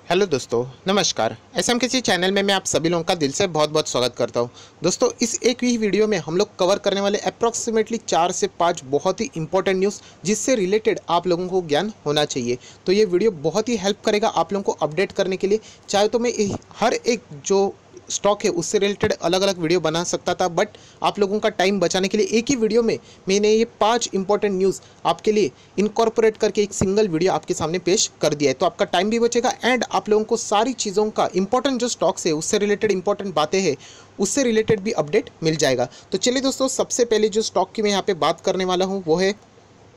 Hello दोस्तों, नमस्कार। SM किसी चैनल में मैं आप सभी लोगों का दिल से बहुत बहुत स्वागत करता हूं। दोस्तों, इस एक ही वीडियो में हम लोग कवर करने वाले अप्रॉक्सीमेटली 4 से 5 बहुत ही इंपॉर्टेंट न्यूज़ जिससे रिलेटेड आप लोगों को ज्ञान होना चाहिए। तो ये वीडियो बहुत ही हेल्प करेगा आप लोगों को अपडेट करने के लिए। चाहे तो मैं हर एक जो स्टॉक है उससे रिलेटेड अलग अलग वीडियो बना सकता था, बट आप लोगों का टाइम बचाने के लिए एक ही वीडियो में मैंने ये 5 इंपॉर्टेंट न्यूज़ आपके लिए इनकॉर्पोरेट करके एक सिंगल वीडियो आपके सामने पेश कर दिया है। तो आपका टाइम भी बचेगा एंड आप लोगों को सारी चीज़ों का इंपॉर्टेंट जो स्टॉक्स है उससे रिलेटेड इंपॉर्टेंट बातें हैं उससे रिलेटेड भी अपडेट मिल जाएगा। तो चलिए दोस्तों, सबसे पहले जो स्टॉक की मैं यहाँ पे बात करने वाला हूँ वो है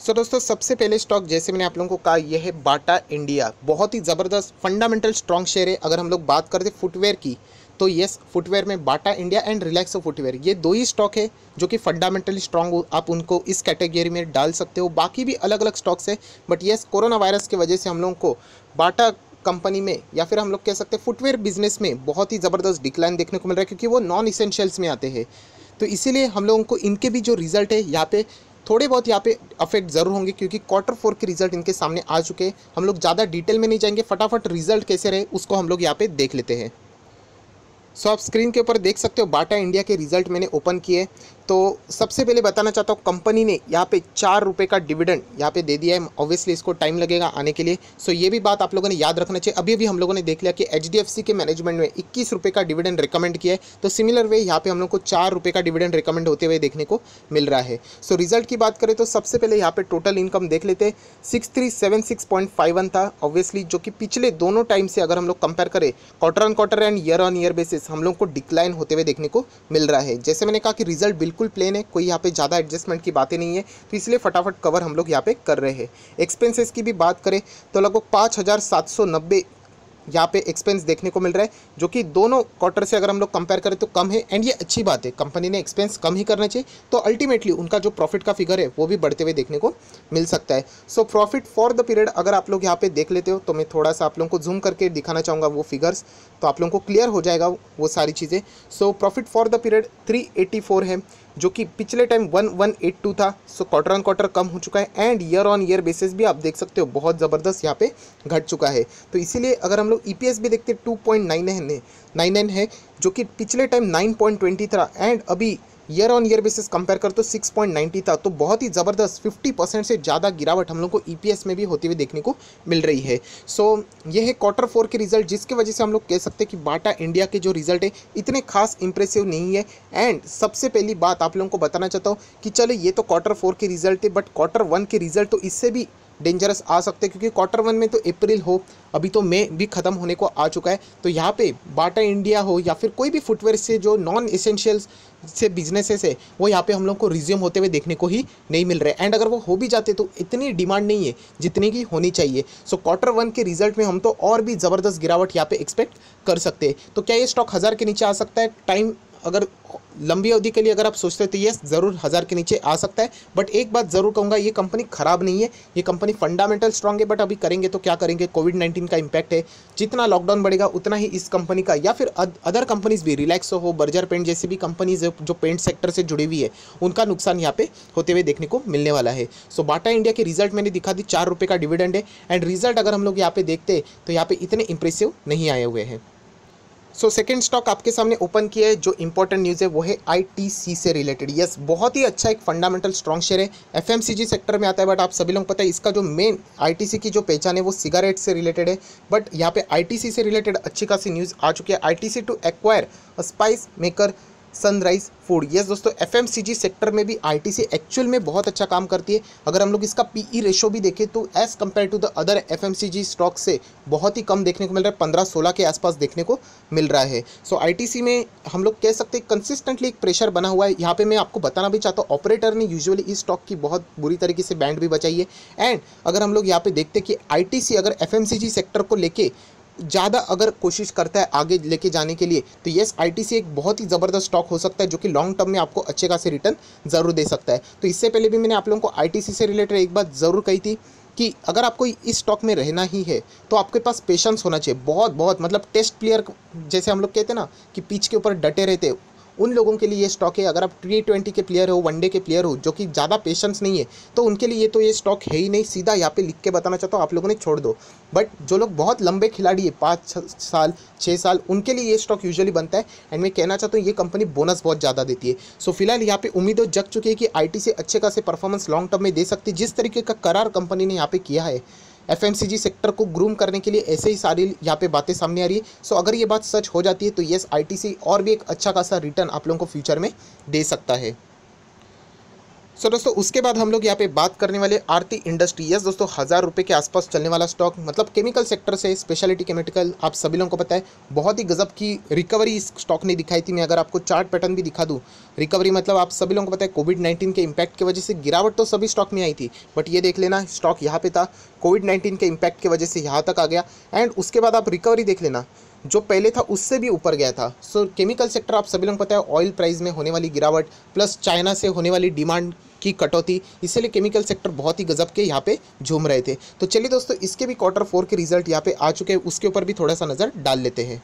दोस्तों, सबसे पहले स्टॉक जैसे मैंने आप लोगों को कहा यह है बाटा इंडिया। बहुत ही ज़बरदस्त फंडामेंटल स्ट्रॉन्ग शेयर है। अगर हम लोग बात करते फुटवेयर की तो यस, फुटवेयर में Bata India and Relaxo footwear ये दो ही स्टॉक है जो कि फंडामेंटली स्ट्रॉन्ग, आप उनको इस कैटेगरी में डाल सकते हो। बाकी भी अलग अलग स्टॉक्स है, बट यस, कोरोना वायरस की वजह से हम लोगों को बाटा कंपनी में या फिर हम लोग कह सकते हैं फुटवेयर बिजनेस में बहुत ही ज़बरदस्त डिक्लाइन देखने को मिल रहा है, क्योंकि वो नॉन इसेंशियल्स में आते हैं। तो इसीलिए हम लोगों को इनके भी जो रिजल्ट है यहाँ पे थोड़े बहुत यहाँ पे अफेक्ट ज़रूर होंगे, क्योंकि क्वार्टर 4 के रिजल्ट इनके सामने आ चुके हैं। हम लोग ज़्यादा डिटेल में नहीं जाएंगे, फटाफट रिजल्ट कैसे रहे उसको हम लोग यहाँ पे देख लेते हैं। आप स्क्रीन के ऊपर देख सकते हो बाटा इंडिया के रिजल्ट मैंने ओपन किए। तो सबसे पहले बताना चाहता हूँ, कंपनी ने यहाँ पे 4 रुपये का डिविडेंड यहाँ पे दे दिया है। ऑब्वियसली इसको टाइम लगेगा आने के लिए, ये भी बात आप लोगों ने याद रखना चाहिए। अभी हम लोगों ने देख लिया कि HDFC के मैनेजमेंट में 21 रुपये का डिविडेंड रिकमेंड किया है। तो सिमिलर वे यहाँ पे हम लोग को 4 रुपये का डिविडेंड रिकमेंड होते हुए देखने को मिल रहा है। रिजल्ट की बात करें तो सबसे पहले यहाँ पे टोटल इनकम देख लेते हैं। 6376.51 था, ऑब्वियसली जो कि पिछले दोनों टाइम से अगर हम लोग कंपेयर करें quarter on quarter and year on year basis हम लोग को डिक्लाइन होते हुए देखने को मिल रहा है। जैसे मैंने कहा कि रिजल्ट बिल्कुल प्लेन है, कोई यहाँ पे ज़्यादा एडजस्टमेंट की बातें नहीं है, तो इसलिए फटाफट कवर हम लोग यहाँ पे कर रहे हैं। एक्सपेंसेस की भी बात करें तो लगभग 5790 यहाँ पे एक्सपेंस देखने को मिल रहा है, जो कि दोनों क्वार्टर से अगर हम लोग कंपेयर करें तो कम है। एंड ये अच्छी बात है, कंपनी ने एक्सपेंस कम ही करना चाहिए, तो अल्टीमेटली उनका जो प्रॉफिट का फिगर है वो भी बढ़ते हुए देखने को मिल सकता है। प्रॉफिट फॉर द पीरियड अगर आप लोग यहाँ पे देख लेते हो तो मैं थोड़ा सा आप लोगों को जूम करके दिखाना चाहूँगा वो फिगर्स, तो आप लोगों को क्लियर हो जाएगा वो सारी चीज़ें। प्रॉफिट फॉर द पीरियड 384 है, जो कि पिछले टाइम 1182 था। क्वार्टर ऑन क्वार्टर कम हो चुका है and year on year basis भी आप देख सकते हो बहुत ज़बरदस्त यहाँ पे घट चुका है। तो इसीलिए अगर हम लोग EPS भी देखते 2.99 है, जो कि पिछले टाइम 9.20 था एंड अभी year on year basis compare कर तो 6.90 था। तो बहुत ही ज़बरदस्त 50% से ज़्यादा गिरावट हम लोग को EPS में भी होती हुई देखने को मिल रही है। ये है क्वार्टर 4 के रिजल्ट, जिसकी वजह से हम लोग कह सकते हैं कि बाटा इंडिया के जो रिजल्ट है इतने खास इंप्रेसिव नहीं है। एंड सबसे पहली बात आप लोगों को बताना चाहता हूँ कि चलो ये तो क्वार्टर 4 के रिजल्ट है, बट क्वार्टर 1 के रिजल्ट तो इससे भी डेंजरस आ सकते हैं, क्योंकि क्वार्टर 1 में तो अप्रैल हो, अभी तो मई भी ख़त्म होने को आ चुका है। तो यहाँ पे बाटा इंडिया हो या फिर कोई भी फुटवेयर से जो नॉन एसेंशियल्स से बिजनेसेस है वो यहाँ पे हम लोग को रिज्यूम होते हुए देखने को ही नहीं मिल रहे। एंड अगर वो हो भी जाते तो इतनी डिमांड नहीं है जितनी की होनी चाहिए। क्वार्टर 1 के रिजल्ट में हम तो और भी ज़बरदस्त गिरावट यहाँ पे एक्सपेक्ट कर सकते हैं। तो क्या ये स्टॉक 1000 के नीचे आ सकता है? टाइम अगर लंबी अवधि के लिए अगर आप सोचते हैं तो ये ज़रूर 1000 के नीचे आ सकता है। बट एक बात ज़रूर कहूँगा, ये कंपनी ख़राब नहीं है, ये कंपनी फंडामेंटल स्ट्रांग है। बट अभी करेंगे तो क्या करेंगे, कोविड-19 का इम्पैक्ट है, जितना लॉकडाउन बढ़ेगा उतना ही इस कंपनी का या फिर अदर कंपनीज भी, रिलैक्सो हो, बर्जर पेंट जैसी भी कंपनीज जो पेंट सेक्टर से जुड़ी हुई है, उनका नुकसान यहाँ पे होते हुए देखने को मिलने वाला है। बाटा इंडिया के रिजल्ट मैंने दिखा दी, 4 रुपये का डिविडेंड है एंड रिजल्ट अगर हम लोग यहाँ पे देखते तो यहाँ पे इतने इंप्रेसिव नहीं आए हुए हैं। सेकेंड स्टॉक आपके सामने ओपन किया है, जो इंपॉर्टेंट न्यूज़ है वो है ITC से रिलेटेड। यस, बहुत ही अच्छा एक फंडामेंटल स्ट्रॉन्ग शेयर है, FMCG सेक्टर में आता है। बट आप सभी लोग पता है इसका जो मेन ITC की जो पहचान है वो सिगारेट से रिलेटेड है। बट यहाँ पे ITC से रिलेटेड अच्छी खासी न्यूज़ आ चुकी है। ITC to acquire spice maker Sunrise food. Yes दोस्तों, FMCG सेक्टर में भी ITC एक्चुअल में बहुत अच्छा काम करती है। अगर हम लोग इसका PE रेशो भी देखें तो as compare to the other FMCG stock से बहुत ही कम देखने को मिल रहा है, 15-16 के आसपास देखने को मिल रहा है। ITC में हम लोग कह सकते हैं कंसिस्टेंटली एक प्रेशर बना हुआ है। यहाँ पे मैं आपको बताना भी चाहता हूँ, ऑपरेटर ने यूजुअली इस स्टॉक की बहुत बुरी तरीके से बैंड भी बचाई है। एंड अगर हम लोग यहाँ पे देखते हैं कि ITC अगर FMCG सेक्टर को लेके ज़्यादा अगर कोशिश करता है आगे लेके जाने के लिए, तो येस, ITC एक बहुत ही ज़बरदस्त स्टॉक हो सकता है, जो कि लॉन्ग टर्म में आपको अच्छे खासे रिटर्न ज़रूर दे सकता है। तो इससे पहले भी मैंने आप लोगों को ITC से रिलेटेड एक बात ज़रूर कही थी कि अगर आपको इस स्टॉक में रहना ही है तो आपके पास पेशेंस होना चाहिए, बहुत बहुत, मतलब टेस्ट प्लेयर जैसे हम लोग कहते हैं ना कि पिच के ऊपर डटे रहते, उन लोगों के लिए ये स्टॉक है। अगर आप T20 के प्लेयर हो, वनडे के प्लेयर हो, जो कि ज़्यादा पेशेंस नहीं है, तो उनके लिए तो ये स्टॉक है ही नहीं। सीधा यहाँ पे लिख के बताना चाहता हूँ, आप लोगों ने छोड़ दो। बट जो लोग बहुत लंबे खिलाड़ी है, 5 साल 6 साल, उनके लिए ये स्टॉक यूजुअली बनता है। एंड मैं कहना चाहता हूँ ये कंपनी बोनस बहुत ज़्यादा देती है। सो फिलहाल यहाँ पे उम्मीदें जग चुकी है कि IT से अच्छे खासे परफॉर्मेंस लॉन्ग टर्म में दे सकती है। जिस तरीके का करार कंपनी ने यहाँ पे किया है FMCG सेक्टर को ग्रूम करने के लिए, ऐसे ही सारी यहाँ पे बातें सामने आ रही है। सो अगर ये बात सच हो जाती है तो यस, ITC और भी एक अच्छा खासा रिटर्न आप लोगों को फ्यूचर में दे सकता है। सो दोस्तों उसके बाद हम लोग यहाँ पे बात करने वाले आरती इंडस्ट्री। यस दोस्तों, 1000 रुपये के आसपास चलने वाला स्टॉक, मतलब केमिकल सेक्टर से, स्पेशलिटी केमिकल, आप सभी लोगों को पता है बहुत ही गजब की रिकवरी इस स्टॉक ने दिखाई थी। मैं अगर आपको चार्ट पैटर्न भी दिखा दूँ, रिकवरी मतलब आप सभी लोगों को पता है कोविड-19 के इम्पैक्ट की वजह से गिरावट तो सभी स्टॉक में आई थी, बट ये देख लेना स्टॉक यहाँ पे था, कोविड-19 के इम्पैक्ट की वजह से यहाँ तक आ गया। एंड उसके बाद आप रिकवरी देख लेना, जो पहले था उससे भी ऊपर गया था। सो केमिकल सेक्टर आप सभी लोगों को पता है, ऑयल प्राइस में होने वाली गिरावट प्लस चाइना से होने वाली डिमांड की कटौती, इसलिए केमिकल सेक्टर बहुत ही गजब के यहाँ पे झूम रहे थे। तो चलिए दोस्तों, इसके भी Q4 के रिजल्ट यहाँ पे आ चुके हैं, उसके ऊपर भी थोड़ा सा नज़र डाल लेते हैं।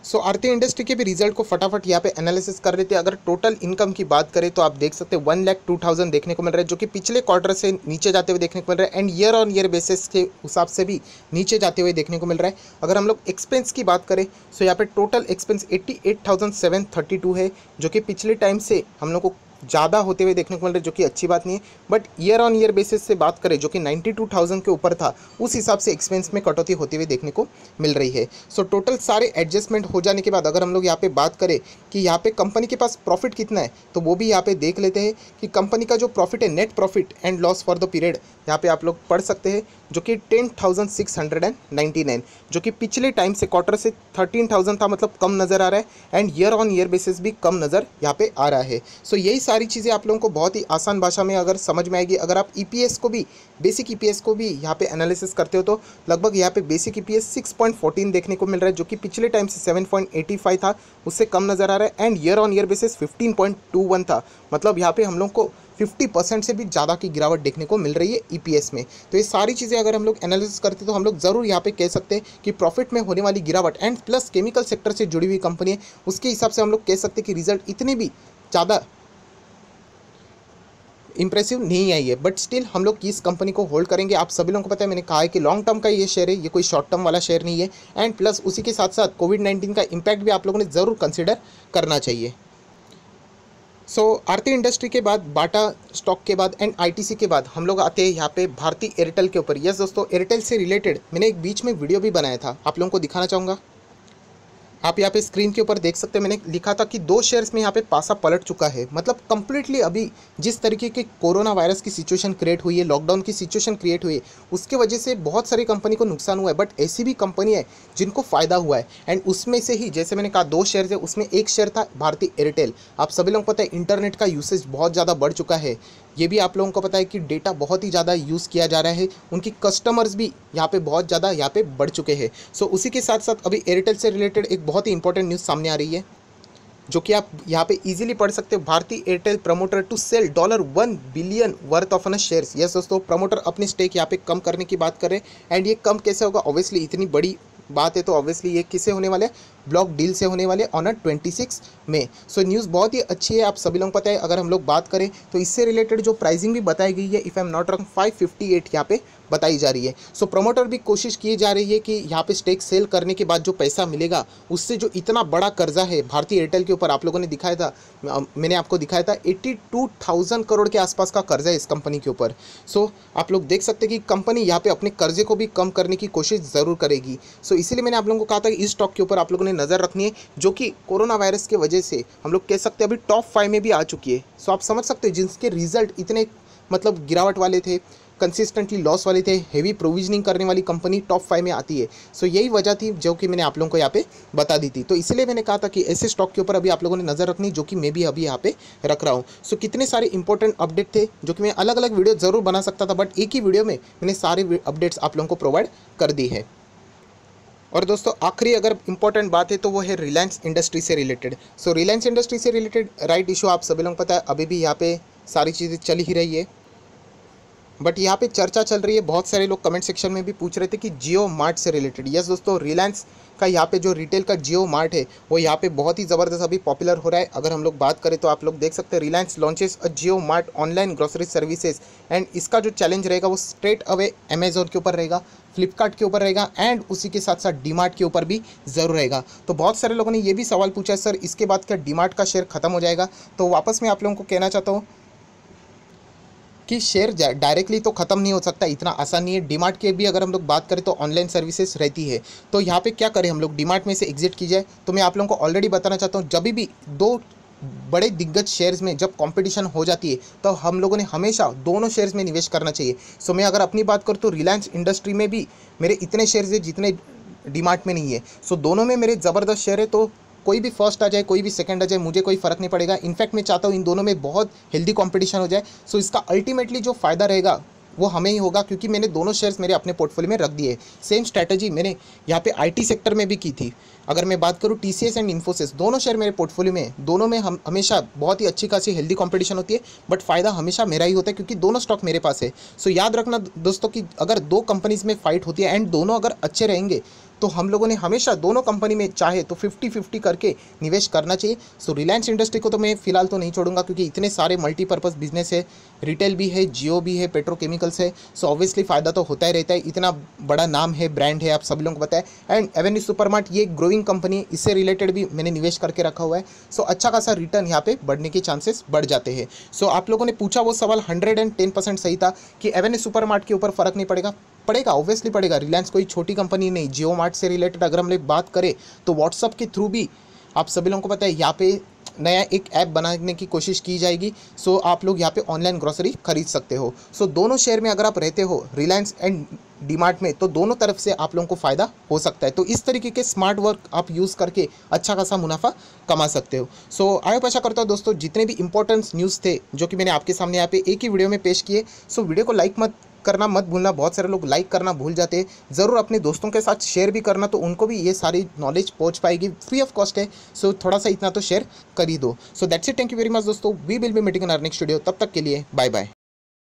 सो आरती इंडस्ट्री के भी रिजल्ट को फटाफट यहाँ पे एनालिसिस कर लेते हैं। अगर टोटल इनकम की बात करें तो आप देख सकते हैं 1,02,000 देखने को मिल रहा है, जो कि पिछले क्वार्टर से नीचे जाते हुए देखने को मिल रहा है। And year on year basis के हिसाब से भी नीचे जाते हुए देखने को मिल रहा है। अगर हम लोग एक्सपेंस की बात करें तो यहाँ पे टोटल एक्सपेंस 88,732 है, जो कि पिछले टाइम से हम लोग को ज़्यादा होते हुए देखने को मिल रहा है, जो कि अच्छी बात नहीं है। But year on year basis से बात करें, जो कि 92,000 के ऊपर था, उस हिसाब से एक्सपेंस में कटौती होती हुई देखने को मिल रही है। सो टोटल सारे एडजस्टमेंट हो जाने के बाद अगर हम लोग यहाँ पे बात करें कि यहाँ पे कंपनी के पास प्रॉफिट कितना है, तो वो भी यहाँ पे देख लेते हैं कि कंपनी का जो प्रॉफिट है, net profit and loss for the period, यहाँ पे आप लोग पढ़ सकते हैं, जो कि 10,699, जो कि पिछले टाइम से क्वार्टर से 13,000 था, मतलब कम नज़र आ रहा है। And year on year basis भी कम नज़र यहाँ पे आ रहा है। सो यही सारी चीज़ें आप लोगों को बहुत ही आसान भाषा में अगर समझ में आएगी। अगर आप EPS को भी, बेसिक EPS को भी यहाँ पे एनालिसिस करते हो तो लगभग यहाँ पे बेसिक EPS 6.14 देखने को मिल रहा है, जो कि पिछले टाइम से 7.85 था, उससे कम नज़र आ रहा है। And year on year basis 15.21 था, मतलब यहाँ पे हम लोग को 50% से भी ज़्यादा की गिरावट देखने को मिल रही है EPS में। तो ये सारी चीज़ें अगर हम लोग एनालिसिस करते हैं तो हम लोग ज़रूर यहाँ पे कह सकते हैं कि प्रॉफिट में होने वाली गिरावट एंड प्लस केमिकल सेक्टर से जुड़ी हुई कंपनी है, उसके हिसाब से हम लोग कह सकते हैं कि रिजल्ट इतने भी ज़्यादा इंप्रेसिव नहीं आई है। बट स्टिल हम लोग इस कंपनी को होल्ड करेंगे। आप सभी लोगों को पता है, मैंने कहा है कि लॉन्ग टर्म का ये शेयर है, ये कोई शॉर्ट टर्म वाला शेयर नहीं है। एंड प्लस उसी के साथ साथ कोविड-19 का इम्पैक्ट भी आप लोगों ने ज़रूर कंसिडर करना चाहिए। सो आरती इंडस्ट्री के बाद, बाटा स्टॉक के बाद एंड ITC के बाद हम लोग आते हैं यहाँ पे भारती एयरटेल के ऊपर। यस दोस्तों, एयरटेल से रिलेटेड मैंने एक बीच में वीडियो भी बनाया था, आप लोगों को दिखाना चाहूँगा। आप यहाँ पे स्क्रीन के ऊपर देख सकते हैं, मैंने लिखा था कि 2 शेयर्स में यहाँ पे पासा पलट चुका है। मतलब कंप्लीटली अभी जिस तरीके की कोरोना वायरस की सिचुएशन क्रिएट हुई है, लॉकडाउन की सिचुएशन क्रिएट हुई है, उसके वजह से बहुत सारी कंपनी को नुकसान हुआ है। बट ऐसी भी कंपनी है जिनको फ़ायदा हुआ है। एंड उसमें से ही, जैसे मैंने कहा 2 शेयर है, उसमें एक शेयर था भारती एयरटेल। आप सभी लोगों को पता है इंटरनेट का यूसेज बहुत ज़्यादा बढ़ चुका है। ये भी आप लोगों को पता है कि डेटा बहुत ही ज़्यादा यूज़ किया जा रहा है, उनकी कस्टमर्स भी यहाँ पे बहुत ज़्यादा यहाँ पे बढ़ चुके हैं। सो उसी के साथ साथ अभी एयरटेल से रिलेटेड एक बहुत ही इंपॉर्टेंट न्यूज़ सामने आ रही है, जो कि आप यहाँ पे इजीली पढ़ सकते हो। Bharti Airtel promoter to sell $1 billion worth of an shares. Yes दोस्तों, प्रमोटर अपनी स्टेक यहाँ पे कम करने की बात करें। एंड ये कम कैसे होगा, ऑब्वियसली इतनी बड़ी बात है तो ऑब्वियसली ये किससे होने वाले, ब्लॉक डील से होने वाले ऑन 26 में। सो न्यूज़ बहुत ही अच्छी है, आप सभी लोगों को पता है। अगर हम लोग बात करें तो इससे रिलेटेड जो प्राइसिंग भी बताई गई है, if I am not wrong 558 यहाँ पे बताई जा रही है। सो प्रमोटर भी कोशिश की जा रही है कि यहाँ पे स्टेक सेल करने के बाद जो पैसा मिलेगा, उससे जो इतना बड़ा कर्जा है भारतीय एयरटेल के ऊपर, आप लोगों ने दिखाया था, मैंने आपको दिखाया था 82,000 करोड़ के आसपास का कर्जा है इस कंपनी के ऊपर। सो आप लोग देख सकते हैं कि कंपनी यहाँ पे अपने कर्जे को भी कम करने की कोशिश ज़रूर करेगी। सो इसीलिए मैंने आप लोगों को कहा था कि इस स्टॉक के ऊपर आप लोगों ने नज़र रखनी है, जो कि कोरोना वायरस की वजह से हम लोग कह सकते हैं अभी टॉप 5 में भी आ चुकी है। सो आप समझ सकते हैं जिनके रिजल्ट इतने मतलब गिरावट वाले थे, कंसिस्टेंटली लॉस वाले थे, हेवी प्रोविजनिंग करने वाली कंपनी टॉप 5 में आती है। सो यही वजह थी जो कि मैंने आप लोगों को यहाँ पे बता दी थी। तो इसलिए मैंने कहा था कि ऐसे स्टॉक के ऊपर अभी आप लोगों ने नज़र रखनी, जो कि मैं भी अभी यहाँ पे रख रहा हूँ। सो कितने सारे इंपॉर्टेंट अपडेट थे जो कि मैं अलग अलग वीडियो ज़रूर बना सकता था, बट एक ही वीडियो में मैंने सारे अपडेट्स आप लोगों को प्रोवाइड कर दी है। और दोस्तों आखिरी अगर इंपॉर्टेंट बात है तो वो है रिलायंस इंडस्ट्री से रिलेटेड। सो रिलायंस इंडस्ट्री से रिलेटेड राइट इशू आप सभी लोगों को पता है, अभी भी यहाँ पे सारी चीज़ें चल ही रही है। बट यहाँ पे चर्चा चल रही है, बहुत सारे लोग कमेंट सेक्शन में भी पूछ रहे थे कि जियो मार्ट से रिलेटेड। यस दोस्तों, रिलायंस का यहाँ पे जो रिटेल का जियो मार्ट है वो यहाँ पे बहुत ही ज़बरदस्त अभी पॉपुलर हो रहा है। अगर हम लोग बात करें तो आप लोग देख सकते हैं, Reliance launches a Jio mart online grocery services, and इसका जो चैलेंज रहेगा वो स्ट्रेट अवे अमेजोन के ऊपर रहेगा, फ्लिपकार्ट के ऊपर रहेगा, एंड उसी के साथ साथ डीमार्ट के ऊपर भी ज़रूर रहेगा। तो बहुत सारे लोगों ने ये भी सवाल पूछा है, सर इसके बाद क्या डीमार्ट का शेयर खत्म हो जाएगा? तो वापस मैं आप लोगों को कहना चाहता हूँ कि शेयर डायरेक्टली तो ख़त्म नहीं हो सकता, इतना आसान नहीं है। डीमार्ट के भी अगर हम लोग बात करें तो ऑनलाइन सर्विसेज रहती है। तो यहाँ पे क्या करें हम लोग, डीमार्ट में से एग्जिट की जाए? तो मैं आप लोगों को ऑलरेडी बताना चाहता हूँ, जब भी दो बड़े दिग्गज शेयर्स में जब कंपटीशन हो जाती है तो हम लोगों ने हमेशा दोनों शेयर्स में निवेश करना चाहिए। सो मैं अगर अपनी बात करूँ तो रिलायंस इंडस्ट्री में भी मेरे इतने शेयर्स है जितने डीमार्ट में नहीं है। सो दोनों में मेरे ज़बरदस्त शेयर है, तो कोई भी फर्स्ट आ जाए कोई भी सेकंड आ जाए मुझे कोई फ़र्क नहीं पड़ेगा। इनफैक्ट मैं चाहता हूँ इन दोनों में बहुत हेल्दी कंपटीशन हो जाए। सो इसका अल्टीमेटली जो फ़ायदा रहेगा वो हमें ही होगा, क्योंकि मैंने दोनों शेयर्स मेरे अपने पोर्टफोलियो में रख दिए। सेम स्ट्रैटेजी मैंने यहाँ पे आईटी सेक्टर में भी की थी। अगर मैं बात करूँ टीसीएस एंड इन्फोसिस, दोनों शेयर मेरे पोर्टफोलियो में, दोनों में हम हमेशा बहुत ही अच्छी खासी हेल्दी कंपटीशन होती है, बट फ़ायदा हमेशा मेरा ही होता है क्योंकि दोनों स्टॉक मेरे पास है। सो याद रखना दोस्तों कि अगर दो कंपनीज़ में फाइट होती है एंड दोनों अगर अच्छे रहेंगे तो हम लोगों ने हमेशा दोनों कंपनी में चाहे तो 50-50 करके निवेश करना चाहिए। सो रिलायंस इंडस्ट्री को तो मैं फ़िलहाल तो नहीं छोड़ूंगा, क्योंकि इतने सारे मल्टीपर्पज़ बिजनेस है, रिटेल भी है, जियो भी है, पेट्रोकेमिकल्स है। सो ऑब्वियसली फ़ायदा तो होता ही रहता है, इतना बड़ा नाम है, ब्रांड है, आप सभी लोगों को पता है। एंड एवेन्यू सुपरमार्ट ये ग्रोइंग कंपनी, इससे रिलेटेड भी मैंने निवेश करके रखा हुआ है। सो अच्छा खासा रिटर्न यहाँ पे बढ़ने के चांसेस बढ़ जाते हैं। सो आप लोगों ने पूछा वो सवाल 110% सही था कि एवेन्यू सुपरमार्ट के ऊपर फ़र्क नहीं पड़ेगा। पड़ेगा, ऑब्वियसली पड़ेगा। रिलायंस कोई छोटी कंपनी नहीं। जियो मार्ट से रिलेटेड अगर हम लोग बात करें तो व्हाट्सअप के थ्रू भी आप सभी लोगों को पता है यहाँ पे नया एक ऐप बनाने की कोशिश की जाएगी। सो आप लोग यहाँ पे ऑनलाइन ग्रोसरी खरीद सकते हो। सो दोनों शेयर में अगर आप रहते हो रिलायंस एंड डीमार्ट में, तो दोनों तरफ से आप लोगों को फ़ायदा हो सकता है। तो इस तरीके के स्मार्ट वर्क आप यूज़ करके अच्छा खासा मुनाफा कमा सकते हो। सो आई होप आशा करता हूँ दोस्तों जितने भी इंपॉर्टेंट न्यूज़ थे जो कि मैंने आपके सामने यहाँ पे एक ही वीडियो में पेश किए, सो वीडियो को लाइक करना मत भूलना। बहुत सारे लोग लाइक करना भूल जाते हैं। ज़रूर अपने दोस्तों के साथ शेयर भी करना, तो उनको भी ये सारी नॉलेज पहुंच पाएगी, फ्री ऑफ कॉस्ट है। सो थोड़ा सा इतना तो शेयर कर ही दो। So that's it, thank you very much दोस्तों। We will be meeting in our next video. तब तक के लिए बाय बाय।